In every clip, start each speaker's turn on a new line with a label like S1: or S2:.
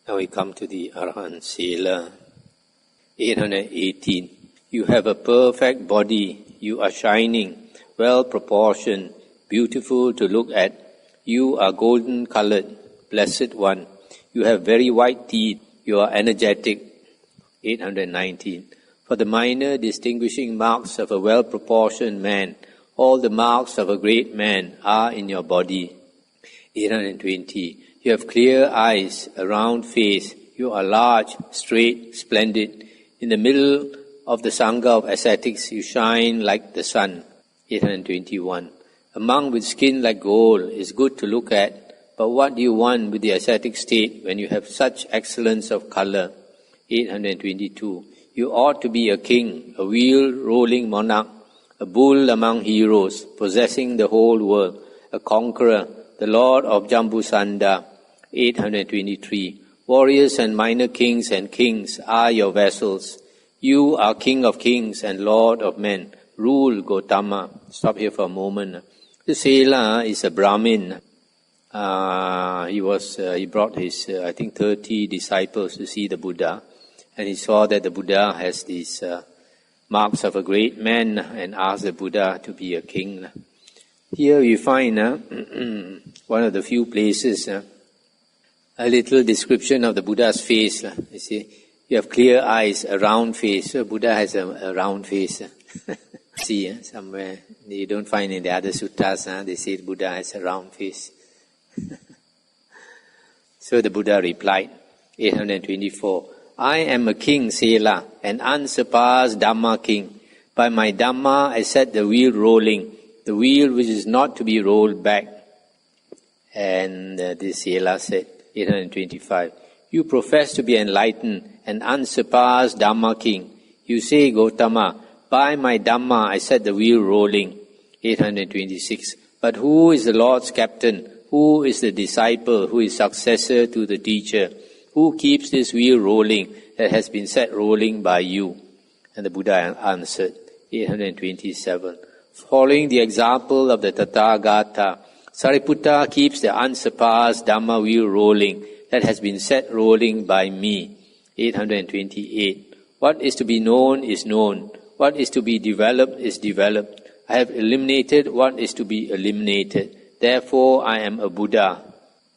S1: Now we come to the Arahant Sela. 818. You have a perfect body. You are shining, well proportioned, beautiful to look at. You are golden colored, blessed one. You have very white teeth. You are energetic. 819. For the minor distinguishing marks of a well proportioned man, all the marks of a great man are in your body. 820. You have clear eyes, a round face. You are large, straight, splendid. In the middle of the Sangha of ascetics, you shine like the sun. 821. A monk with skin like gold is good to look at, but what do you want with the ascetic state when you have such excellence of color? 822. You ought to be a king, a wheel-rolling monarch, a bull among heroes, possessing the whole world, a conqueror, the lord of Jambusanda. 823. Warriors and minor kings and kings are your vassals. You are king of kings and lord of men. Rule, Gautama. Stop here for a moment. The Sela is a Brahmin. He brought his, 30 disciples to see the Buddha. And he saw that the Buddha has these marks of a great man and asked the Buddha to be a king. Here you find one of the few places, a little description of the Buddha's face. You see, you have clear eyes, a round face. So Buddha has a round face. See, somewhere you don't find in the other suttas, they say Buddha has a round face. So the Buddha replied, 824. I am a king, Sela, an unsurpassed Dhamma king. By my Dhamma I set the wheel rolling, the wheel which is not to be rolled back. And this Sela said, 825. You profess to be enlightened, an unsurpassed Dhamma king. You say, Gautama, by my Dhamma I set the wheel rolling. 826. But who is the Lord's captain? Who is the disciple? Who is successor to the teacher? Who keeps this wheel rolling that has been set rolling by you? And the Buddha answered, 827. Following the example of the Theragatha, Sariputta keeps the unsurpassed Dhamma wheel rolling that has been set rolling by me. 828. What is to be known is known. What is to be developed is developed. I have eliminated what is to be eliminated. Therefore I am a Buddha.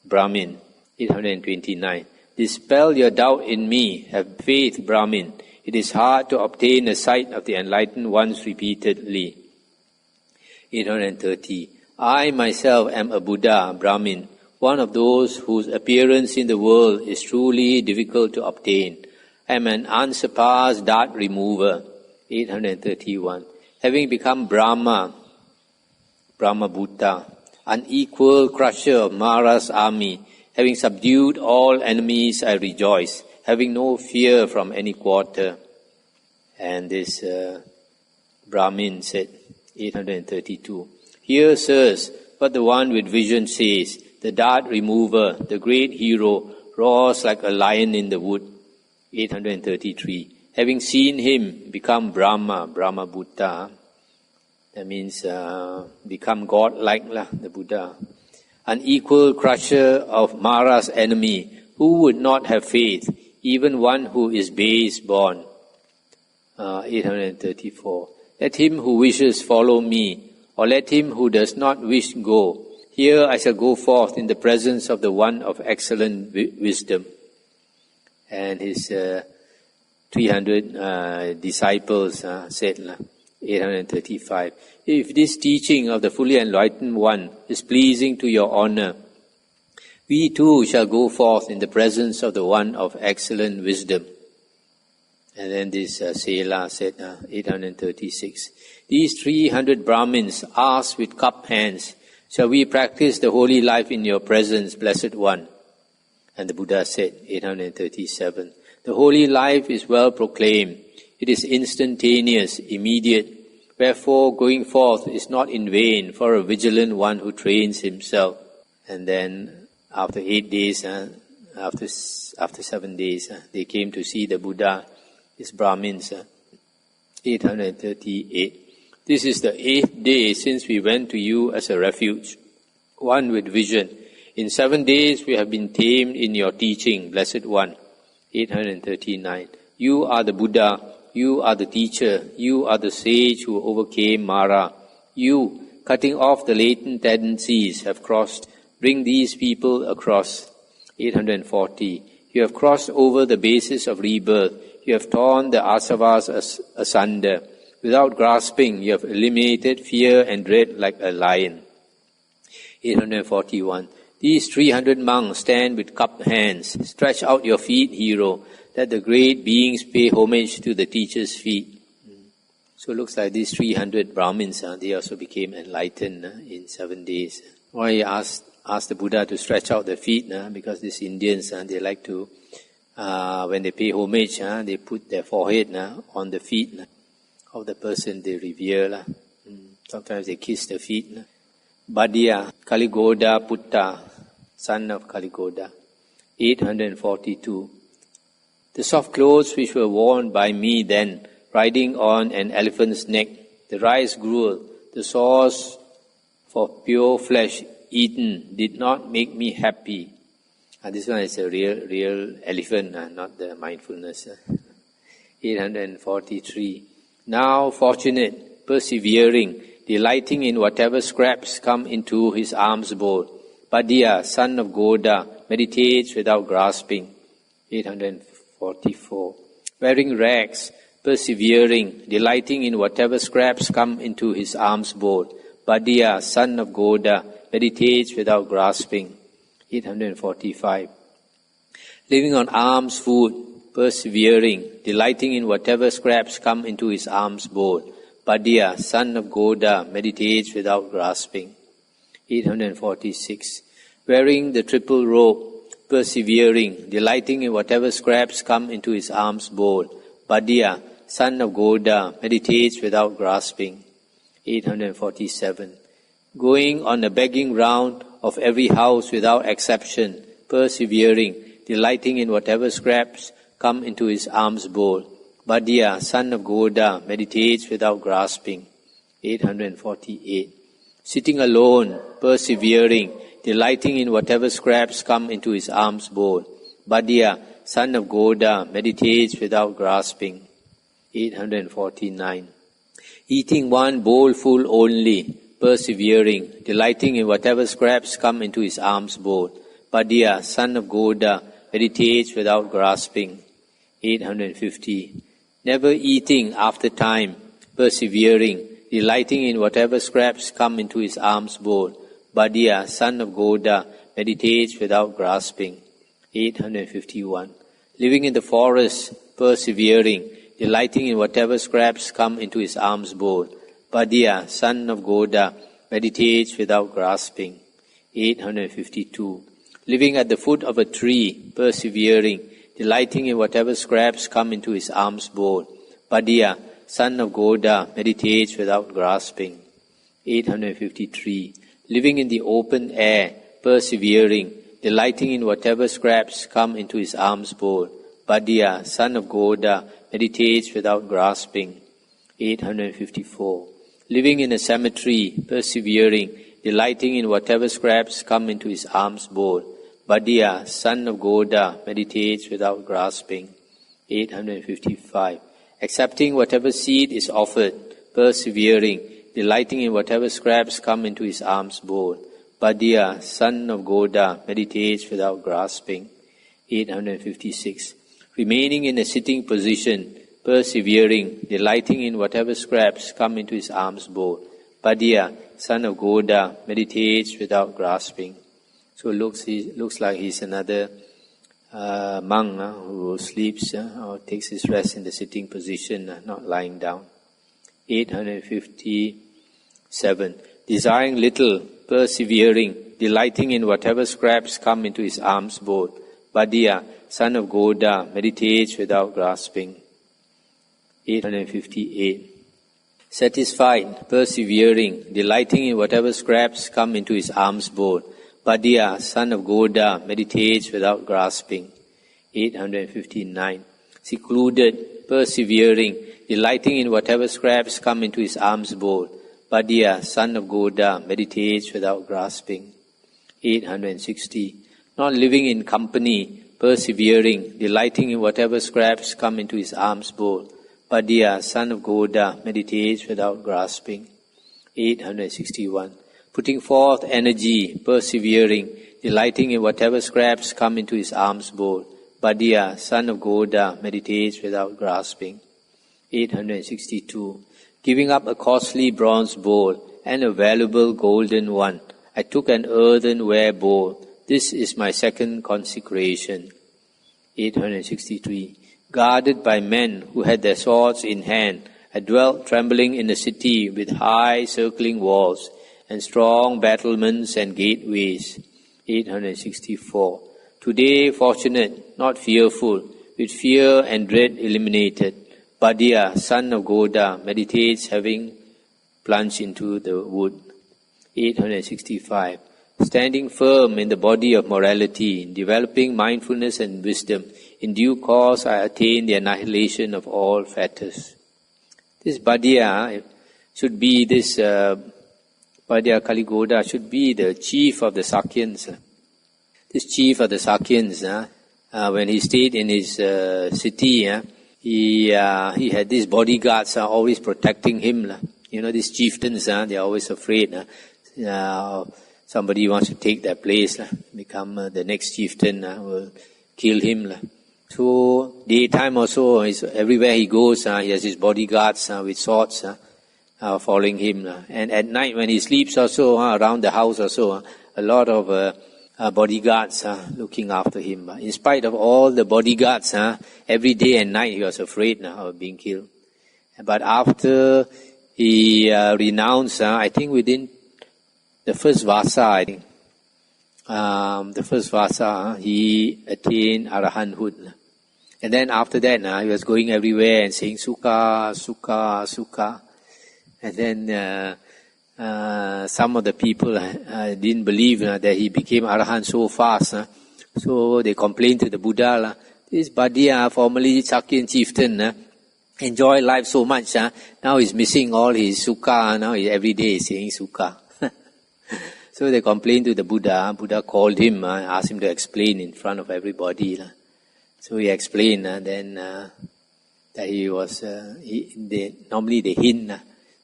S1: Brahmin. 829. Dispel your doubt in me. Have faith, Brahmin. It is hard to obtain a sight of the enlightened ones repeatedly. 830. I myself am a Buddha, Brahmin, one of those whose appearance in the world is truly difficult to obtain. I am an unsurpassed dart remover. 831. Having become Brahma Bhutta, unequal crusher of Mara's army, having subdued all enemies, I rejoice, having no fear from any quarter. And this Brahmin said, 832. Hear, sirs, what the one with vision says. The dart remover, the great hero, roars like a lion in the wood. 833. Having seen him become Brahma Bhutta, that means become God-like, the Buddha. Unequal crusher of Mara's enemy, who would not have faith, even one who is base born. 834. Let him who wishes follow me, or let him who does not wish go. Here I shall go forth in the presence of the one of excellent wisdom. And his 300 disciples said, 835. If this teaching of the fully enlightened one is pleasing to your honor, we too shall go forth in the presence of the one of excellent wisdom. And then this Sela said, 836. These 300 Brahmins asked with cupped hands, shall we practice the holy life in your presence, blessed one? And the Buddha said, 837. The holy life is well proclaimed. It is instantaneous, immediate. Wherefore, going forth is not in vain for a vigilant one who trains himself. And then, after 8 days, after 7 days, they came to see the Buddha, these Brahmins. 838. This is the 8th day since we went to you as a refuge, one with vision. In 7 days we have been tamed in your teaching, Blessed One. 839. You are the Buddha, you are the teacher, you are the sage who overcame Mara. You, cutting off the latent tendencies, have crossed. Bring these people across. 840. You have crossed over the basis of rebirth. You have torn the asavas asunder. Without grasping, you have eliminated fear and dread like a lion. 841. These 300 monks stand with cupped hands. Stretch out your feet, hero, that the great beings pay homage to the teacher's feet. So it looks like these 300 Brahmins, they also became enlightened in 7 days. Why he asked the Buddha to stretch out their feet? Because these Indians, they like to, when they pay homage, they put their forehead on the feet of the person they revere. Sometimes they kiss the feet. Badya, Kaligoda Putta, son of Kaligoda. 842. The soft clothes which were worn by me then, riding on an elephant's neck, the rice gruel, the sauce for pure flesh eaten, did not make me happy. This one is a real elephant, not the mindfulness. 843. Now fortunate, persevering, delighting in whatever scraps come into his alms bowl. Badya, son of Goda, meditates without grasping. 844. Wearing rags, persevering, delighting in whatever scraps come into his alms bowl. Badya, son of Goda, meditates without grasping. 845. Living on alms food, persevering, delighting in whatever scraps come into his alms bowl. Badya, son of Goda, meditates without grasping. 846. Wearing the triple robe, persevering, delighting in whatever scraps come into his alms bowl. Badya, son of Goda, meditates without grasping. 847. Going on a begging round of every house without exception, persevering, delighting in whatever scraps come into his alms bowl. Badya, son of Goda, meditates without grasping. 848. Sitting alone, persevering, delighting in whatever scraps come into his alms bowl. Badya, son of Goda, meditates without grasping. 849. Eating one bowlful only, persevering, delighting in whatever scraps come into his alms bowl. Badya, son of Goda, meditates without grasping. 850. Never eating after time, persevering, delighting in whatever scraps come into his alms bowl. Badya, son of Goda, meditates without grasping. 851. Living in the forest, persevering, delighting in whatever scraps come into his alms bowl. Badya, son of Goda, meditates without grasping. 852. Living at the foot of a tree, persevering, delighting in whatever scraps come into his alms bowl. Badya, son of Goda, meditates without grasping. 853. Living in the open air, persevering, delighting in whatever scraps come into his alms bowl. Badya, son of Goda, meditates without grasping. 854. Living in a cemetery, persevering, delighting in whatever scraps come into his alms bowl. Badya, son of Goda, meditates without grasping. 855. Accepting whatever seed is offered, persevering, delighting in whatever scraps come into his alms bowl. Badya, son of Goda, meditates without grasping. 856. Remaining in a sitting position, persevering, delighting in whatever scraps come into his alms bowl. Badya, son of Goda, meditates without grasping. So it looks like he's another monk who sleeps or takes his rest in the sitting position, not lying down. 857. Desiring little, persevering, delighting in whatever scraps come into his alms bowl. Badya, son of Goda, meditates without grasping. 858. Satisfied, persevering, delighting in whatever scraps come into his alms bowl. Badya, son of Goda, meditates without grasping. 859. Secluded, persevering, delighting in whatever scraps come into his alms bowl. Badya, son of Goda, meditates without grasping. 860. Not living in company, persevering, delighting in whatever scraps come into his alms bowl. Padya, son of Goda, meditates without grasping. 861. Putting forth energy, persevering, delighting in whatever scraps come into his alms bowl. Padya, son of Goda, meditates without grasping. 862. Giving up a costly bronze bowl and a valuable golden one, I took an earthenware bowl. This is my second consecration. 863. Guarded by men who had their swords in hand, I dwelt trembling in a city with high circling walls and strong battlements and gateways. 864. Today fortunate, not fearful, with fear and dread eliminated. Padya, son of Goda, meditates having plunged into the wood. 865. Standing firm in the body of morality, developing mindfulness and wisdom, in due course I attain the annihilation of all fetters. This Padya should be Padya Kaligoda should be the chief of the Sakyans. This chief of the Sakyans, when he stayed in his city, he had these bodyguards always protecting him. You know, these chieftains, they're always afraid. Somebody wants to take their place, become the next chieftain, will kill him. So, daytime also, everywhere he goes, he has his bodyguards with swords following him. And at night when he sleeps also, around the house also, a lot of bodyguards looking after him. In spite of all the bodyguards, every day and night he was afraid of being killed. But after he renounced, I think within the first Vasa, he attained arahanthood. And then after that, he was going everywhere and saying Sukha, Sukha, Sukha. And then some of the people didn't believe that he became arahant so fast. So they complained to the Buddha, this Padya, formerly Sakyan chieftain, enjoyed life so much. Now he's missing all his Sukha. Now every day he's saying Sukha. So they complained to the Buddha. Buddha called him, asked him to explain in front of everybody. So he explained then that he was, normally they hint.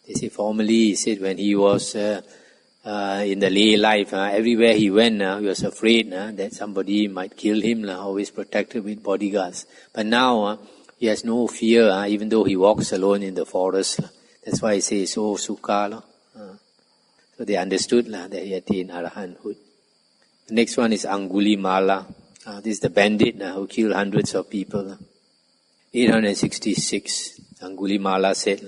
S1: They say formerly, he said when he was in the lay life, everywhere he went, he was afraid that somebody might kill him, always protected with bodyguards. But now he has no fear, even though he walks alone in the forest. That's why he says, so Sukha. So they understood that he attained arahanthood. The next one is Angulimala. This is the bandit who killed hundreds of people. 866. Angulimala said,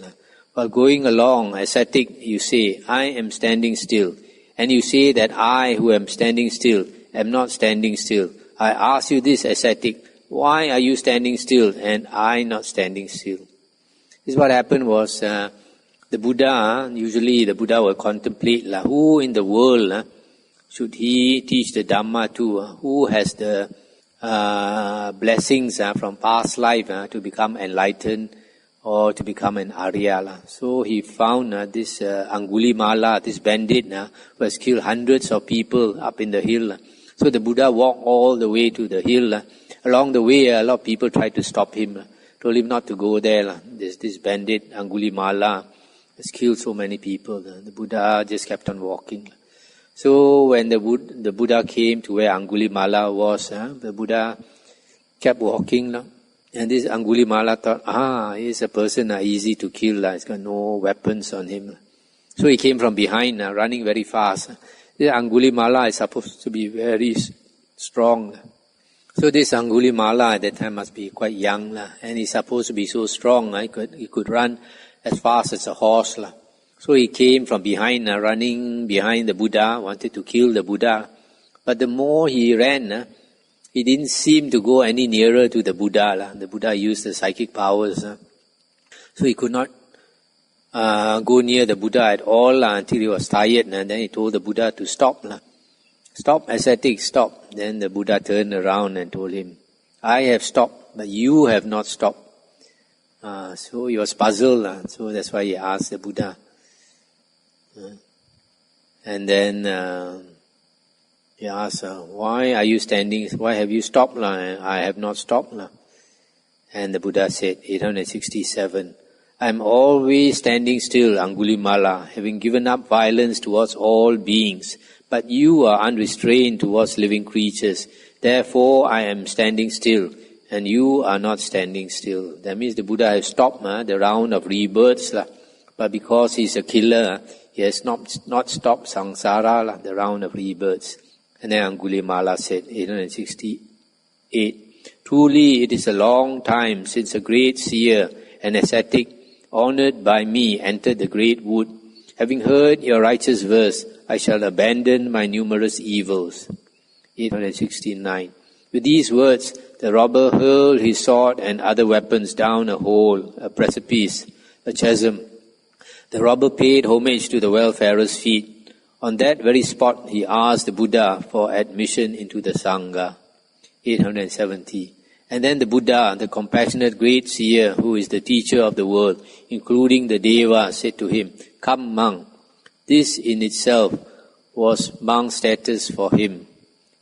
S1: while going along, ascetic, you say, I am standing still. And you say that I, who am standing still, am not standing still. I ask you this, ascetic, why are you standing still and I not standing still? This is what happened was, the Buddha, usually the Buddha will contemplate, who in the world should he teach the Dhamma to? Who has the blessings from past life to become enlightened or to become an Arya. So he found this Angulimala, this bandit, who has killed hundreds of people up in the hill. So the Buddha walked all the way to the hill. Along the way, a lot of people tried to stop him, told him not to go there. This bandit, Angulimala, has killed so many people. The Buddha just kept on walking. So when the Buddha came to where Angulimala was, the Buddha kept walking. And this Angulimala thought, he's a person easy to kill. He's got no weapons on him. So he came from behind, running very fast. This Angulimala is supposed to be very strong. So this Angulimala at that time must be quite young. And he's supposed to be so strong, he could run as fast as a horse. So he came from behind, running behind the Buddha, wanted to kill the Buddha. But the more he ran, he didn't seem to go any nearer to the Buddha. The Buddha used the psychic powers. So he could not go near the Buddha at all until he was tired. And then he told the Buddha to stop. Stop, ascetic, stop. Then the Buddha turned around and told him, I have stopped, but you have not stopped. So he was puzzled. So that's why he asked the Buddha. And then He asked, why are you standing? Why have you stopped? I have not stopped. And the Buddha said, 867, I am always standing still, Angulimala, having given up violence towards all beings. But you are unrestrained towards living creatures. Therefore, I am standing still, and you are not standing still. That means the Buddha has stopped the round of rebirths. But because he is a killer, he has not stopped samsara, the round of rebirths. And then Angulimala said, 868, truly it is a long time since a great seer and ascetic, honored by me, entered the great wood. Having heard your righteous verse, I shall abandon my numerous evils. 869. With these words, the robber hurled his sword and other weapons down a hole, a precipice, a chasm. The robber paid homage to the wayfarer's feet. On that very spot, he asked the Buddha for admission into the Sangha. 870. And then the Buddha, the compassionate great seer, who is the teacher of the world, including the Deva, said to him, Come, monk. This in itself was monk status for him.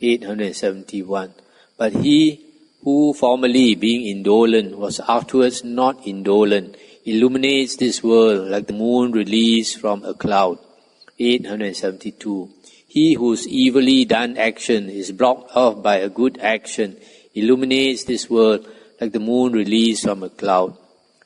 S1: 871. But he who formerly, being indolent, was afterwards not indolent, illuminates this world like the moon released from a cloud. 872. He whose evilly done action is blocked off by a good action illuminates this world like the moon released from a cloud.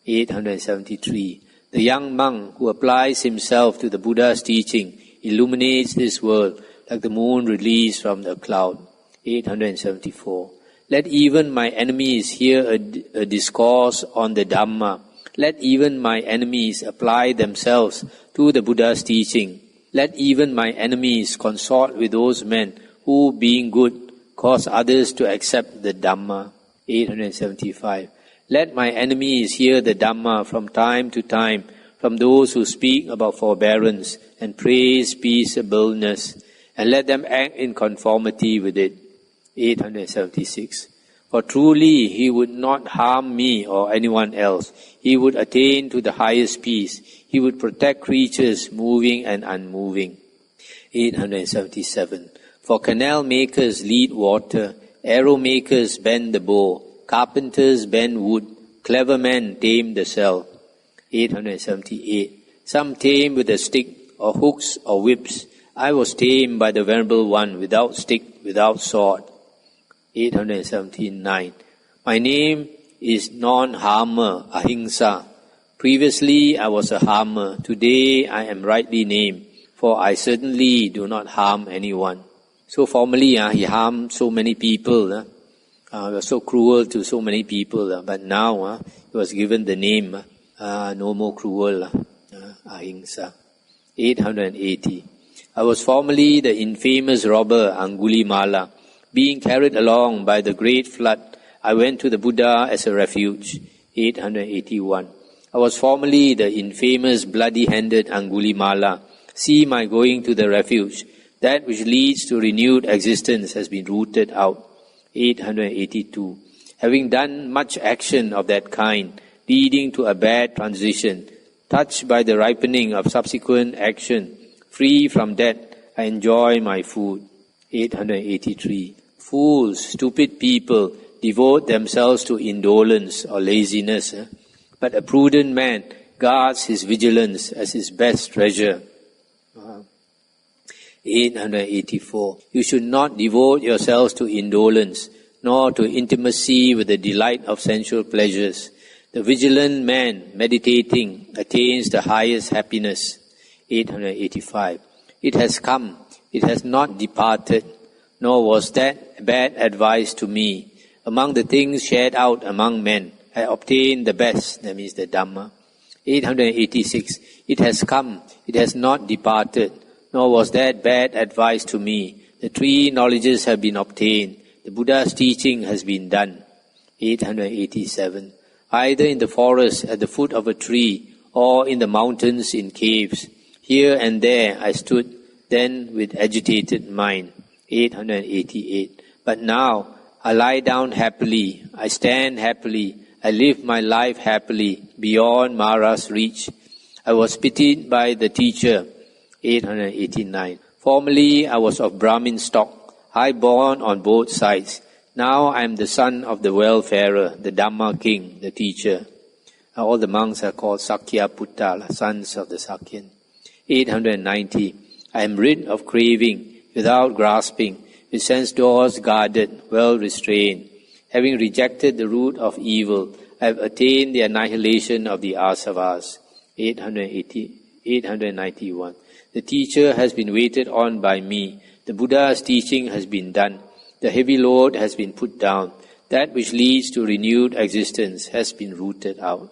S1: 873. The young monk who applies himself to the Buddha's teaching illuminates this world like the moon released from the cloud. 874. Let even my enemies hear a discourse on the Dhamma. Let even my enemies apply themselves to the Buddha's teaching. Let even my enemies consort with those men who, being good, cause others to accept the Dhamma. 875. Let my enemies hear the Dhamma from time to time from those who speak about forbearance and praise peaceableness, and let them act in conformity with it. 876. For truly he would not harm me or anyone else. He would attain to the highest peace. He would protect creatures moving and unmoving. 877. For canal makers lead water, arrow makers bend the bow, carpenters bend wood, clever men tame the cell. 878. Some tame with a stick, or hooks, or whips. I was tamed by the Venerable One, without stick, without sword. 879. My name is non-harmer, ahimsa. Previously I was a harmer. Today I am rightly named, for I certainly do not harm anyone. So formerly he harmed so many people. He was so cruel to so many people. But now he was given the name no more cruel, ahimsa. 880. I was formerly the infamous robber Angulimala. Being carried along by the great flood, I went to the Buddha as a refuge. 881. I was formerly the infamous bloody-handed Angulimala. See my going to the refuge. That which leads to renewed existence has been rooted out. 882. Having done much action of that kind, leading to a bad transition, touched by the ripening of subsequent action, free from that, I enjoy my food. 883. Fools, stupid people devote themselves to indolence or laziness, but a prudent man guards his vigilance as his best treasure. 884. You should not devote yourselves to indolence, nor to intimacy with the delight of sensual pleasures. The vigilant man, meditating, attains the highest happiness. 885. It has come, it has not departed, nor was that bad advice to me. Among the things shared out among men, I obtained the best, that means the Dhamma. 886. It has come, it has not departed, nor was that bad advice to me. The three knowledges have been obtained. The Buddha's teaching has been done. 887. Either in the forest at the foot of a tree, or in the mountains in caves, here and there I stood then with agitated mind. 888. But now I lie down happily, I stand happily, I live my life happily, beyond Mara's reach. I was pitied by the teacher. 889. Formerly I was of Brahmin stock. high-born on both sides. Now I am the son of the welfarer, the Dhamma king, the teacher. All the monks are called Sakya Putta, sons of the Sakyan. 890. I am rid of craving, without grasping, with sense doors guarded, well restrained. Having rejected the root of evil, I have attained the annihilation of the asavas. 891. The teacher has been waited on by me. The Buddha's teaching has been done. The heavy load has been put down. That which leads to renewed existence has been rooted out.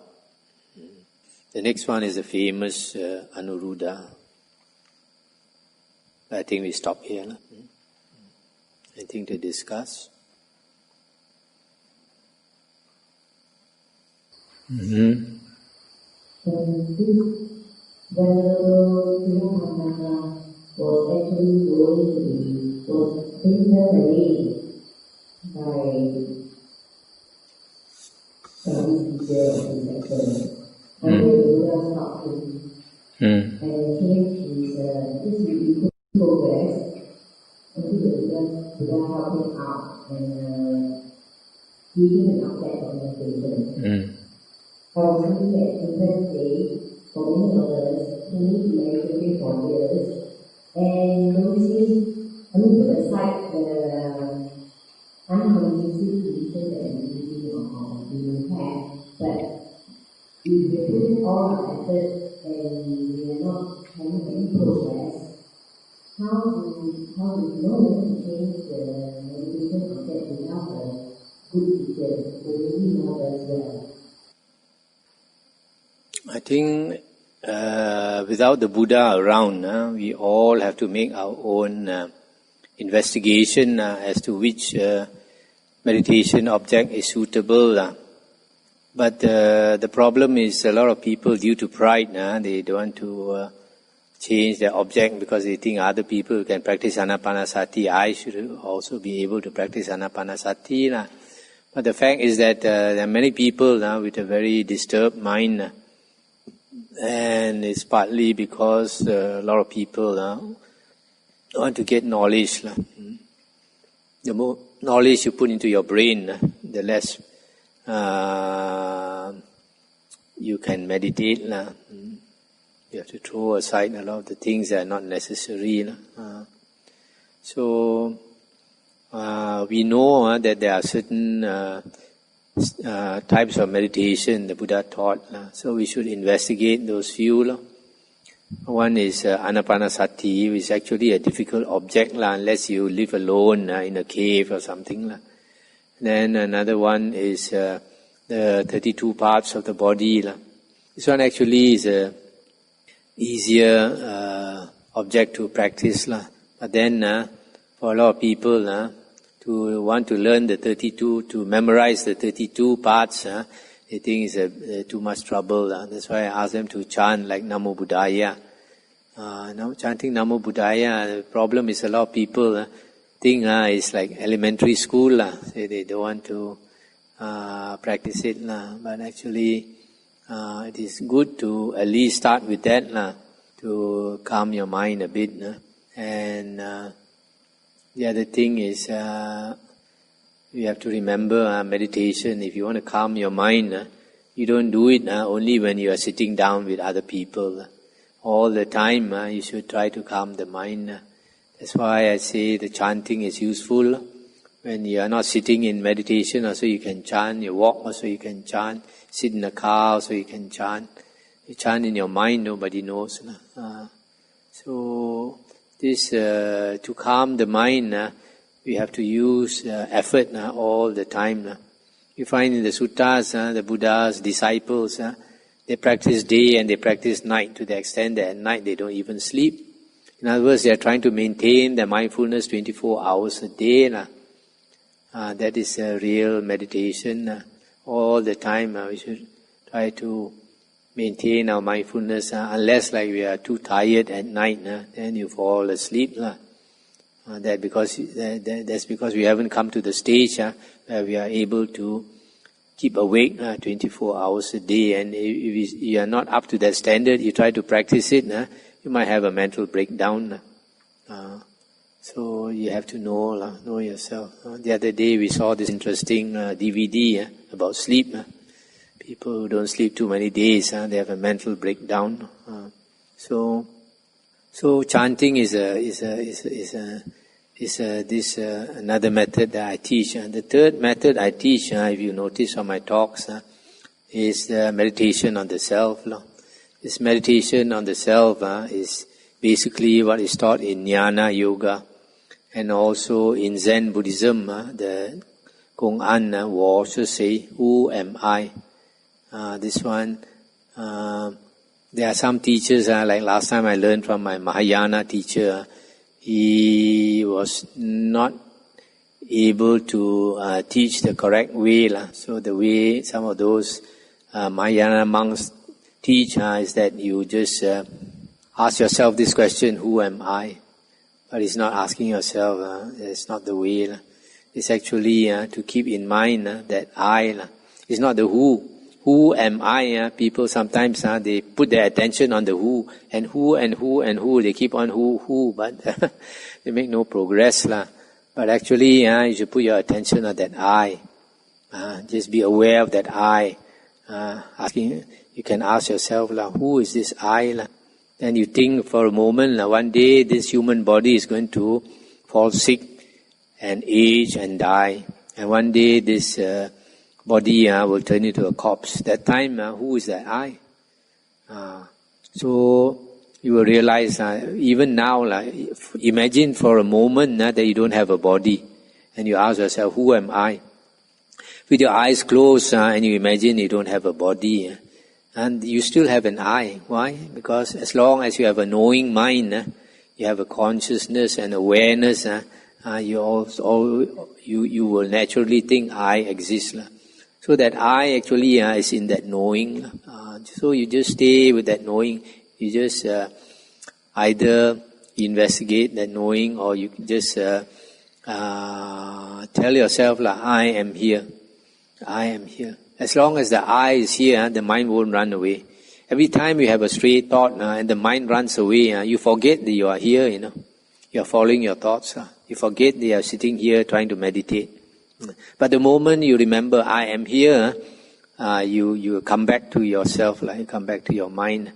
S1: The next one is the famous Anuruddha. I think we stop here. No? Anything to discuss?
S2: When was actually was taken away by some teacher and lecturer. And then the Buddha stopped him and changed his progress until the Buddha helped him out and give him an outlet of meditation. For something that sometimes say, for many of us, we need to meditate for years. And noticing, put aside the unconvincing teaching that we have, but if we put all our effort and we are not having any progress, how do we know when to change the meditation concept without a good teacher who really knows us well?
S1: I think without the Buddha around, we all have to make our own investigation as to which meditation object is suitable. But the problem is a lot of people, due to pride, they don't want to change their object because they think other people can practice Anapanasati. I should also be able to practice Anapanasati. But the fact is that there are many people with a very disturbed mind. And it's partly because a lot of people want to get knowledge. The more knowledge you put into your brain, the less you can meditate. You have to throw aside a lot of the things that are not necessary. So we know that there are certain types of meditation the Buddha taught. So we should investigate those few. One is Anapanasati, which is actually a difficult object unless you live alone in a cave or something. Then another one is the 32 parts of the body. This one actually is a easier object to practice. But then for a lot of people, to want to learn the 32, to memorize the 32 parts, they think it's too much trouble. That's why I ask them to chant like Namo Buddhaya. Chanting Namo Buddhaya, the problem is a lot of people think it's like elementary school. They don't want to practice it. But actually, it is good to at least start with that to calm your mind a bit. And the other thing is, you have to remember meditation. If you want to calm your mind, you don't do it only when you are sitting down with other people. All the time, you should try to calm the mind. That's why I say the chanting is useful. When you are not sitting in meditation, also you can chant. You walk, also you can chant. Sit in a car, also you can chant. You chant in your mind, nobody knows. So this to calm the mind, we have to use effort all the time. You find in the suttas, the Buddha's disciples, they practice day and they practice night to the extent that at night they don't even sleep. In other words, they are trying to maintain their mindfulness 24 hours a day. That is a real meditation. All the time we should try to maintain our mindfulness, unless like we are too tired at night, then you fall asleep. That's because we haven't come to the stage where we are able to keep awake 24 hours a day. And if you are not up to that standard, you try to practice it, you might have a mental breakdown. So you have to know yourself. The other day we saw this interesting DVD about sleep. People who don't sleep too many days, they have a mental breakdown. So chanting is another method that I teach. The third method I teach, if you notice on my talks, is meditation on the self. This meditation on the self is basically what is taught in Jnana Yoga and also in Zen Buddhism. The Gong An Wo Shi Sei, who am I? This one, there are some teachers, like last time I learned from my Mahayana teacher, he was not able to teach the correct way. So the way some of those Mahayana monks teach is that you just ask yourself this question, who am I? But it's not asking yourself, it's not the way. It's actually to keep in mind that I. It's not the who. Who am I? People sometimes they put their attention on the who, and who, and who, and who. They keep on who, but they make no progress. But actually, you should put your attention on that I. Just be aware of that I. You can ask yourself, who is this I? Then you think for a moment, one day this human body is going to fall sick and age and die. And one day this body will turn into a corpse. That time, who is that I? So you will realize, even now, imagine for a moment that you don't have a body. And you ask yourself, who am I? With your eyes closed and you imagine you don't have a body. And you still have an I. Why? Because as long as you have a knowing mind, you have a consciousness and awareness, you will naturally think I exist. So that I actually is in that knowing. So you just stay with that knowing. You just either investigate that knowing, or you just tell yourself, I am here. I am here. As long as the I is here, the mind won't run away. Every time you have a stray thought and the mind runs away, you forget that you are here, You are following your thoughts. You forget that you are sitting here trying to meditate. But the moment you remember, I am here, you come back to yourself, you come back to your mind.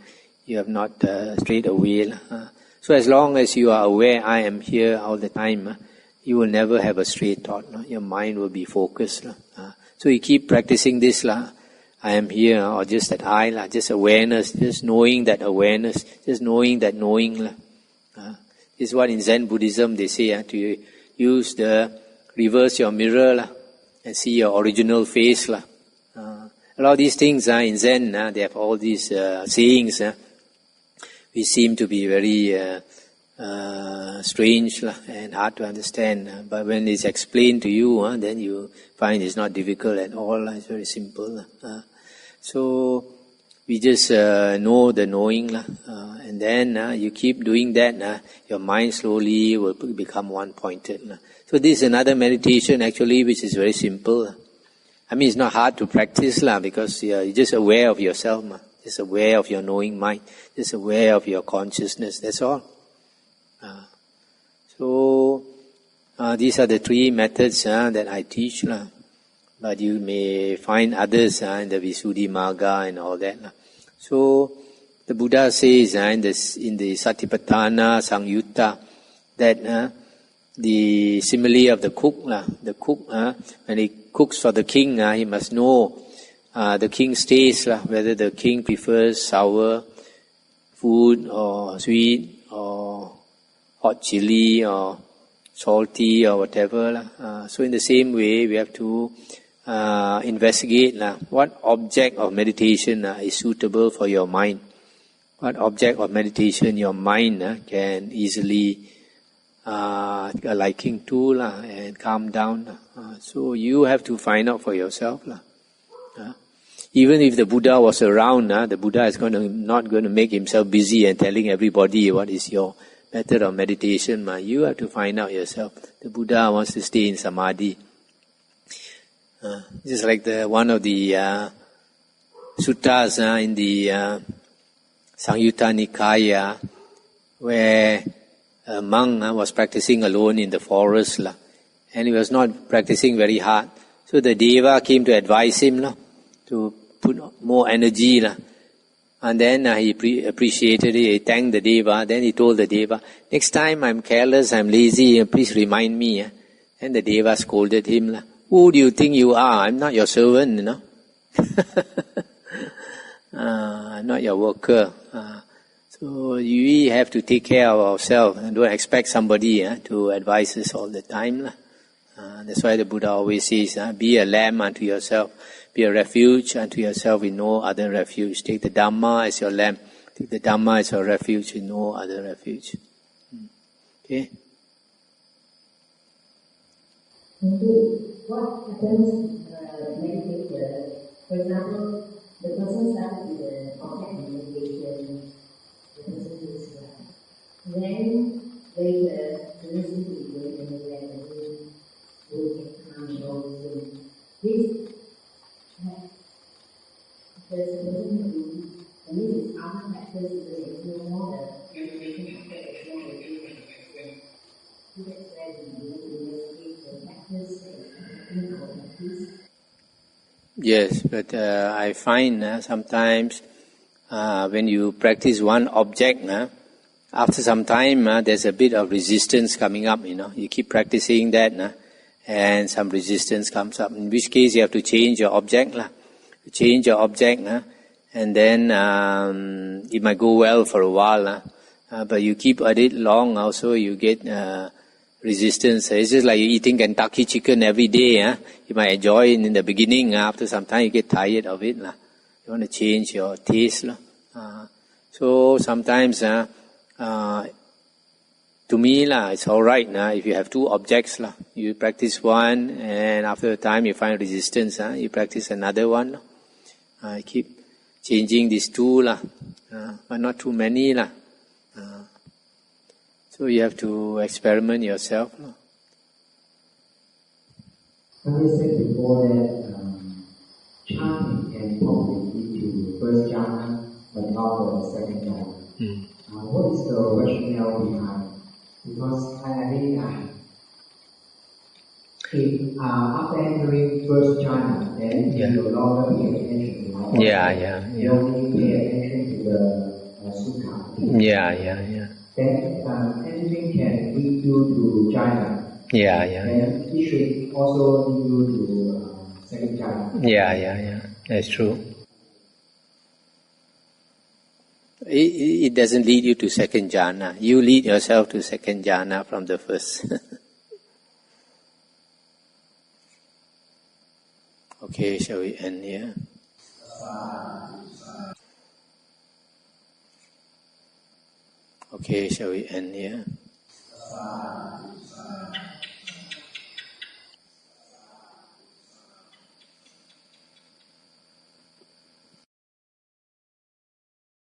S1: You have not strayed away. So as long as you are aware, I am here all the time, you will never have a stray thought. Your mind will be focused. So you keep practicing this, I am here, or just that I, just awareness, just knowing that awareness, just knowing that knowing. This is what in Zen Buddhism they say, to use reverse your mirror and see your original face. A lot of these things in Zen, they have all these sayings which seem to be very strange and hard to understand. But when it's explained to you, then you find it's not difficult at all. It's very simple. So we just know the knowing, and then you keep doing that. Your mind slowly will become one-pointed. So this is another meditation actually, which is very simple. I mean, it's not hard to practice because you're just aware of yourself, just aware of your knowing mind, just aware of your consciousness. That's all. So these are the three methods that I teach, but you may find others in the Visuddhimagga and all that. So the Buddha says in the Satipatthana Samyutta that the simile of the cook, when he cooks for the king, he must know the king's taste, whether the king prefers sour food or sweet or hot chili or salty or whatever. So in the same way, we have to investigate what object of meditation is suitable for your mind. What object of meditation your mind can easily a liking to and calm down. So you have to find out for yourself. Even if the Buddha was around, the Buddha is not going to make himself busy and telling everybody what is your method of meditation. You have to find out yourself. The Buddha wants to stay in samadhi. Just like one of the suttas in the Samyutta Nikaya, where a monk was practicing alone in the forest, and he was not practicing very hard. So the Deva came to advise him to put more energy. And then he appreciated it, he thanked the Deva. Then he told the Deva, next time I'm careless, I'm lazy, please remind me. And the Deva scolded him. Who do you think you are? I'm not your servant, I'm not your worker. So we have to take care of ourselves and don't expect somebody to advise us all the time. That's why the Buddha always says, be a lamb unto yourself, be a refuge unto yourself with no other refuge. Take the Dhamma as your lamb, take the Dhamma as your refuge with no other refuge. Okay?
S2: What happens meditator, for example, the person started with the object meditation, the person is then later to listen to the way and the way will take time and all these things. This there's a person who, and this is other factors because it's no more the meditation factor, it's more the doing factor. So that's where we investigate the factors in our practice.
S1: Yes, but I find sometimes when you practice one object, after some time there's a bit of resistance coming up, You keep practicing that, and some resistance comes up. In which case you have to change your object, change your object, and then it might go well for a while, but you keep at it long also, you get resistance. It's just like you eating Kentucky chicken every day. You might enjoy it in the beginning. After some time, you get tired of it. You want to change your taste. So sometimes, to me, it's all right. If you have two objects, you practice one, and after a time you find resistance. You practice another one. Keep changing these two, but not too many. So you have to experiment yourself.
S3: As I said before that chanting can probably lead to the first jhana, but not the second jhana. What is the rationale behind? Because I think if after entering first jhana, then you no longer pay attention to life. You only pay attention to the sukha. Then anything can lead you to jhana. And it should also lead you to second jhana.
S1: That's true. It doesn't lead you to second jhana. You lead yourself to second jhana from the first. Okay, shall we end here? Okay, shall we end here?